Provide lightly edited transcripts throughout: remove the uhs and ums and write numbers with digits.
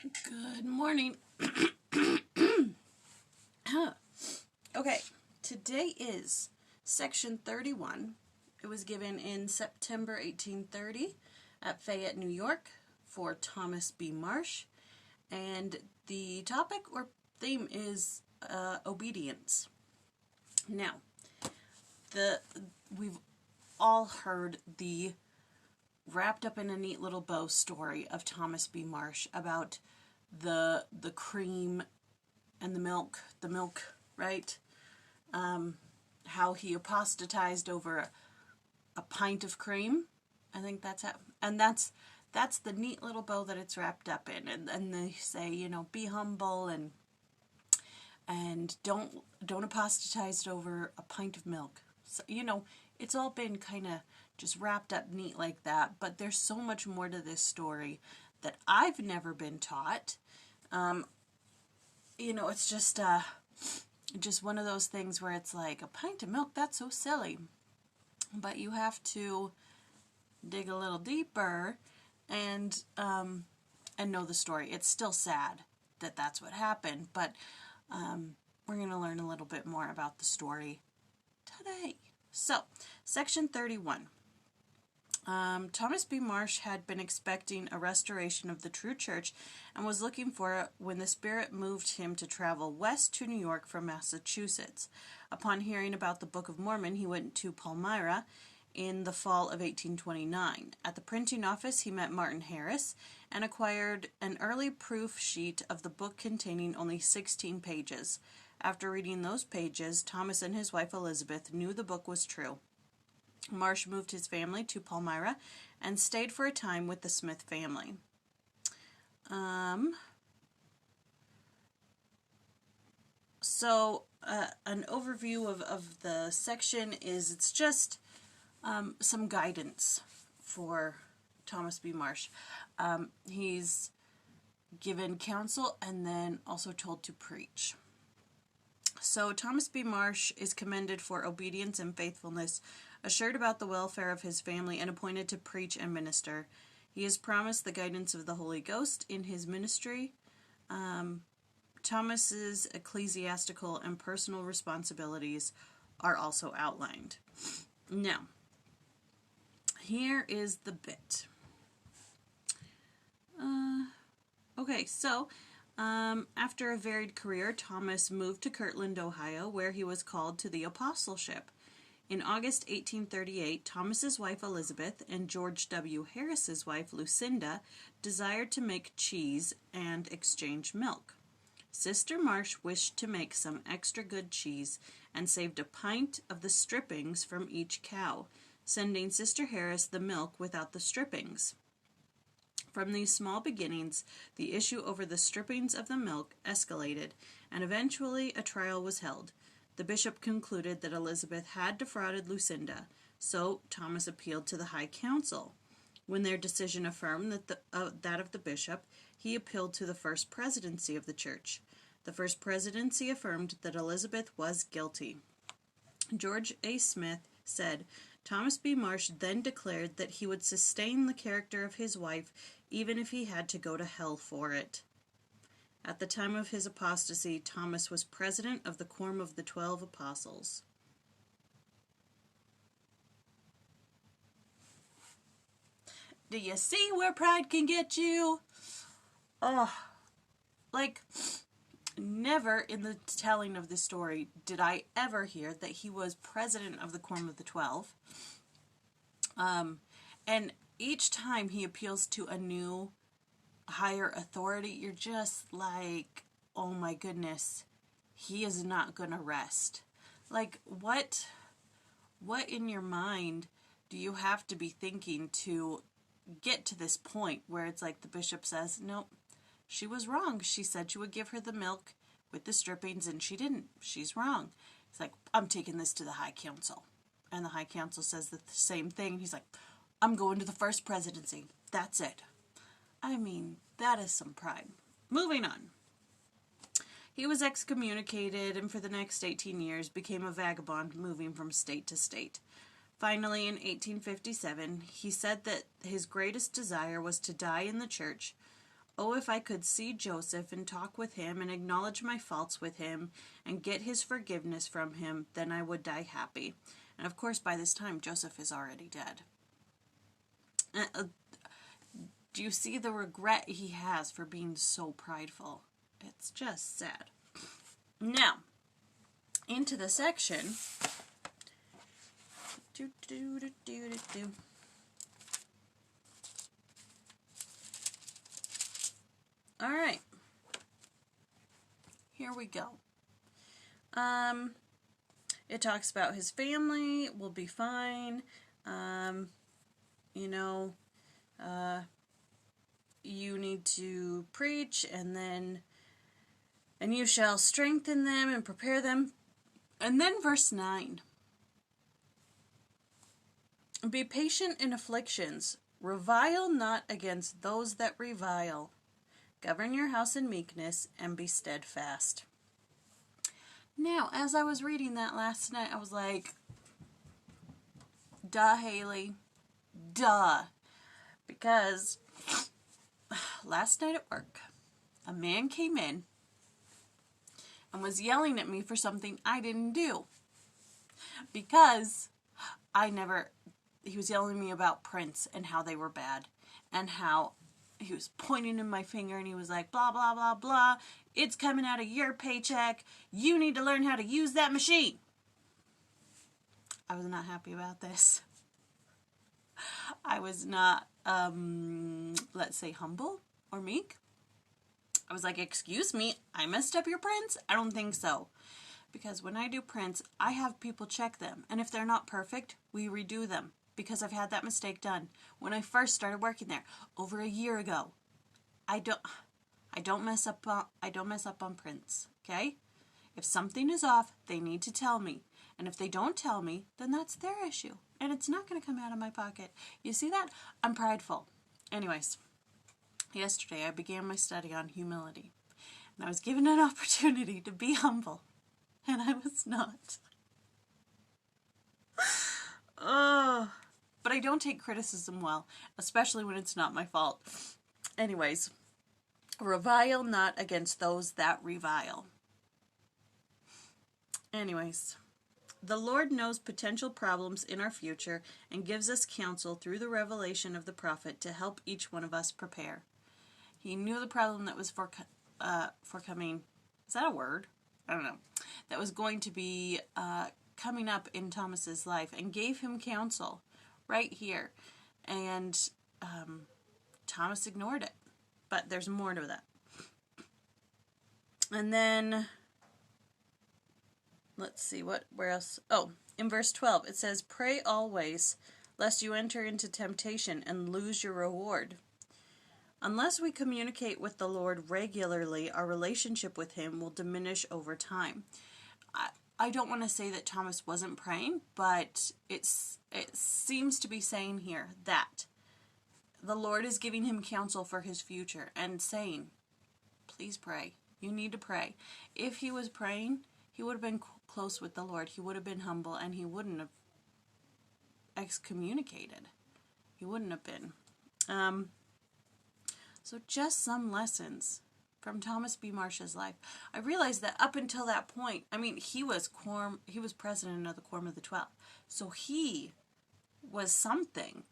Good morning. Okay, today is section 31. It was given in September 1830 at Fayette, New York for Thomas B. Marsh. And the topic or theme is obedience. Now, we've all heard the wrapped up in a neat little bow story of Thomas B. Marsh about the cream and the milk, right? How he apostatized over a pint of cream. I think that's how, and that's the neat little bow that it's wrapped up in. And they say, you know, be humble and don't apostatize over a pint of milk. So, you know, it's all been kind of just wrapped up neat like that, but there's so much more to this story that I've never been taught. You know, it's just one of those things where it's like, a pint of milk, that's so silly. But you have to dig a little deeper and know the story. It's still sad that that's what happened, but we're going to learn a little bit more about the story today. So, section 31. Thomas B. Marsh had been expecting a restoration of the true church and was looking for it when the Spirit moved him to travel west to New York from Massachusetts. Upon hearing about the Book of Mormon, he went to Palmyra in the fall of 1829. At the printing office, he met Martin Harris and acquired an early proof sheet of the book containing only 16 pages. After reading those pages, Thomas and his wife Elizabeth knew the book was true. Marsh moved his family to Palmyra and stayed for a time with the Smith family. An overview of the section is it's just some guidance for Thomas B. Marsh. He's given counsel and then also told to preach. So Thomas B. Marsh is commended for obedience and faithfulness, assured about the welfare of his family, and appointed to preach and minister. He is promised the guidance of the Holy Ghost in his ministry. Thomas's ecclesiastical and personal responsibilities are also outlined. Now, here is the bit. After a varied career, Thomas moved to Kirtland, Ohio, where he was called to the apostleship. In August 1838, Thomas's wife Elizabeth and George W. Harris's wife Lucinda desired to make cheese and exchange milk. Sister Marsh wished to make some extra good cheese and saved a pint of the strippings from each cow, sending Sister Harris the milk without the strippings. From these small beginnings, the issue over the strippings of the milk escalated, and eventually a trial was held. The bishop concluded that Elizabeth had defrauded Lucinda, so Thomas appealed to the High Council. When their decision affirmed that of the bishop, he appealed to the First Presidency of the Church. The First Presidency affirmed that Elizabeth was guilty. George A. Smith said, Thomas B. Marsh then declared that he would sustain the character of his wife even if he had to go to hell for it. At the time of his apostasy, Thomas was president of the Quorum of the 12 Apostles. Do you see where pride can get you? Never in the telling of this story did I ever hear that he was president of the Quorum of the 12. And each time he appeals to a new higher authority, you're just like, oh my goodness, he is not going to rest. Like, what in your mind do you have to be thinking to get to this point where it's like the bishop says, nope, she was wrong. She said she would give her the milk with the strippings and she didn't. She's wrong. It's like, I'm taking this to the High Council. And the High Council says the same thing. He's like, I'm going to the First Presidency. That's it. I mean, that is some pride. Moving on. He was excommunicated and for the next 18 years became a vagabond moving from state to state. Finally, in 1857, he said that his greatest desire was to die in the church, Oh, if I could see Joseph and talk with him and acknowledge my faults with him and get his forgiveness from him, then I would die happy. And of course, by this time, Joseph is already dead. Do you see the regret he has for being so prideful? It's just sad. Now, into the section. All right. Here we go. It talks about his family will be fine. You need to preach, and you shall strengthen them and prepare them. And then verse 9. Be patient in afflictions. Revile not against those that revile. Govern your house in meekness and be steadfast. Now, as I was reading that last night, I was like, duh, Haley. Duh. Because last night at work, a man came in and was yelling at me for something I didn't do. Because he was yelling at me about prints and how they were bad. And how he was pointing in my finger and he was like, blah, blah, blah, blah. It's coming out of your paycheck. You need to learn how to use that machine. I was not happy about this. I was not, let's say, humble or meek. I was like, excuse me, I messed up your prints? I don't think so. Because when I do prints, I have people check them. And if they're not perfect, we redo them. Because I've had that mistake done. When I first started working there, over a year ago, I don't mess up on prints, okay? If something is off, they need to tell me. And if they don't tell me, then that's their issue. And it's not going to come out of my pocket. You see that? I'm prideful. Anyways, yesterday I began my study on humility. And I was given an opportunity to be humble. And I was not. Oh, but I don't take criticism well, especially when it's not my fault. Anyways, revile not against those that revile. Anyways, the Lord knows potential problems in our future and gives us counsel through the revelation of the prophet to help each one of us prepare. He knew the problem that was forthcoming. Is that a word? I don't know. That was going to be coming up in Thomas's life and gave him counsel right here. And Thomas ignored it. But there's more to that. And then, let's see, where else? Oh, in verse 12, it says, pray always, lest you enter into temptation and lose your reward. Unless we communicate with the Lord regularly, our relationship with him will diminish over time. I don't want to say that Thomas wasn't praying, but it seems to be saying here that the Lord is giving him counsel for his future and saying, please pray. You need to pray. If he was praying, he would have been close with the Lord. He would have been humble, and he wouldn't have excommunicated. He wouldn't have been. So just some lessons from Thomas B. Marsh's life. I realized that up until that point, I mean, he was president of the Quorum of the 12. So he was something,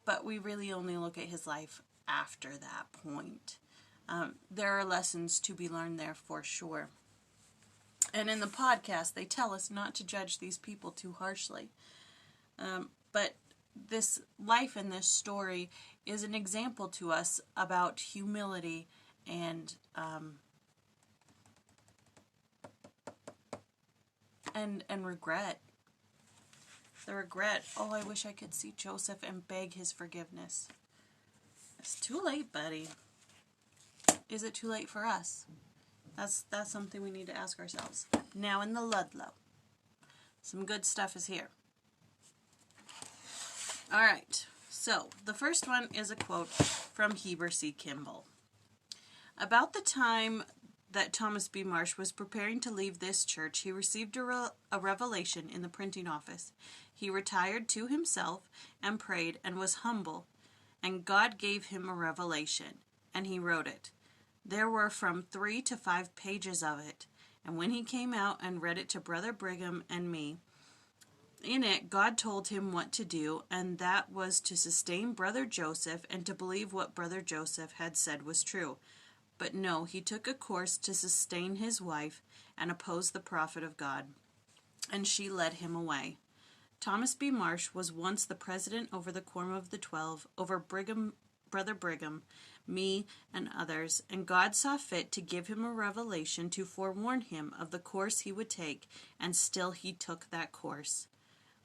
but we really only look at his life after that point. There are lessons to be learned there for sure. And in the podcast, they tell us not to judge these people too harshly. But this life and this story is an example to us about humility and regret. The regret, oh, I wish I could see Joseph and beg his forgiveness. It's too late, buddy. Is it too late for us? That's something we need to ask ourselves. Now in the Ludlow, some good stuff is here. All right, so the first one is a quote from Heber C. Kimball. About the time that Thomas B. Marsh was preparing to leave this church, he received a revelation in the printing office. He retired to himself and prayed and was humble, and God gave him a revelation. and he wrote it. There were from 3 to 5 pages of it, and when he came out and read it to Brother Brigham and me, in it, God told him what to do, and that was to sustain Brother Joseph and to believe what Brother Joseph had said was true. But no, he took a course to sustain his wife and oppose the prophet of God, and she led him away. Thomas B. Marsh was once the president over the Quorum of the 12, over Brother Brigham, me, and others, and God saw fit to give him a revelation to forewarn him of the course he would take, and still he took that course.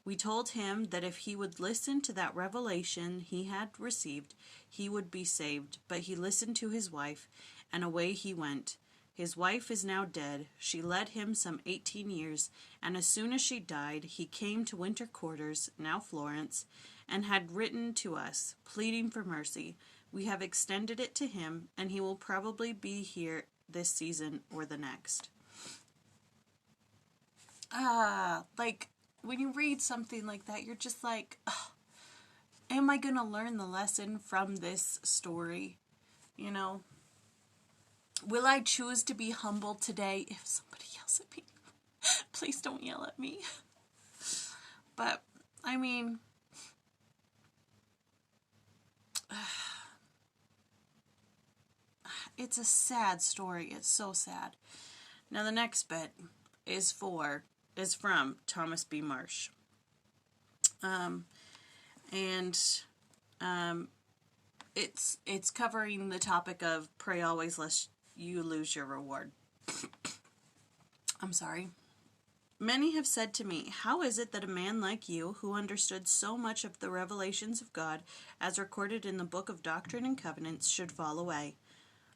We told him that if he would listen to that revelation he had received, he would be saved, but he listened to his wife, and away he went. His wife is now dead. She led him some 18 years, and as soon as she died, he came to Winter Quarters, now Florence, and had written to us, pleading for mercy. We have extended it to him, and he will probably be here this season or the next. When you read something like that, you're just like, oh, am I going to learn the lesson from this story? You know? Will I choose to be humble today if somebody yells at me? Please don't yell at me. But, I mean, it's a sad story. It's so sad. Now, the next bit is from Thomas B. Marsh. It's covering the topic of pray always lest you lose your reward. I'm sorry. Many have said to me, how is it that a man like you, who understood so much of the revelations of God as recorded in the book of Doctrine and Covenants, should fall away?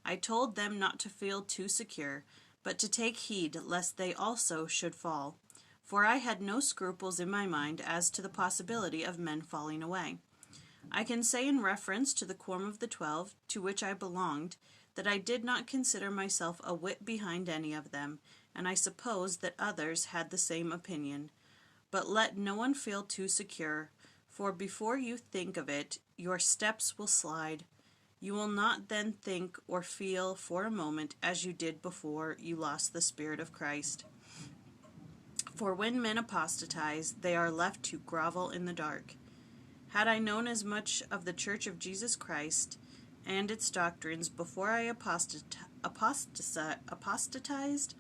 I told them not to feel too secure, but to take heed lest they also should fall. For I had no scruples in my mind as to the possibility of men falling away. I can say in reference to the Quorum of the 12, to which I belonged, that I did not consider myself a whit behind any of them, and I suppose that others had the same opinion. But let no one feel too secure, for before you think of it, your steps will slide. You will not then think or feel for a moment as you did before you lost the Spirit of Christ. For when men apostatize, they are left to grovel in the dark. Had I known as much of the Church of Jesus Christ and its doctrines before I apostatized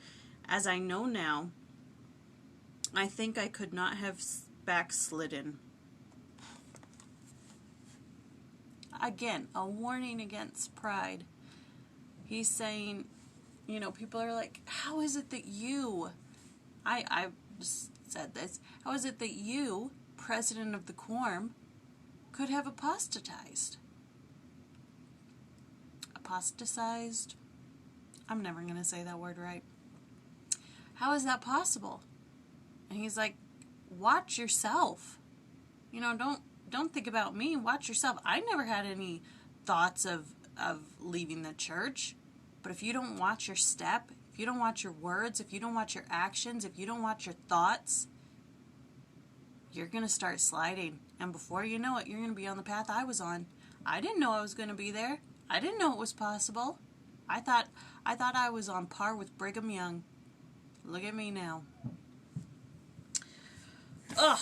as I know now, I think I could not have backslidden. Again, a warning against pride. He's saying, people are like, how is it that you... I said this. How is it that you, president of the quorum, could have apostatized? Apostatized? I'm never going to say that word right. How is that possible? And he's like, watch yourself. Don't think about me. Watch yourself. I never had any thoughts of leaving the church. But if you don't watch your step, if you don't watch your words, if you don't watch your actions, if you don't watch your thoughts, you're going to start sliding. And before you know it, you're going to be on the path I was on. I didn't know I was going to be there. I didn't know it was possible. I thought I was on par with Brigham Young. Look at me now. Ugh.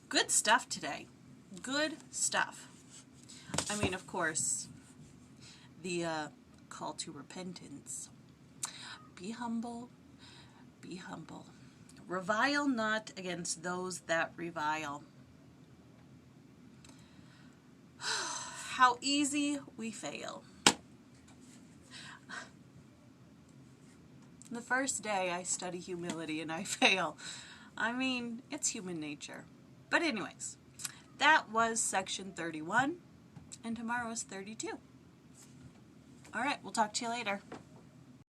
Good stuff today. Good stuff. I mean, of course, the call to repentance. Be humble. Be humble. Revile not against those that revile. How easy we fail. The first day I study humility and I fail. I mean, it's human nature. But anyways, that was section 31, and tomorrow is 32. All right, we'll talk to you later.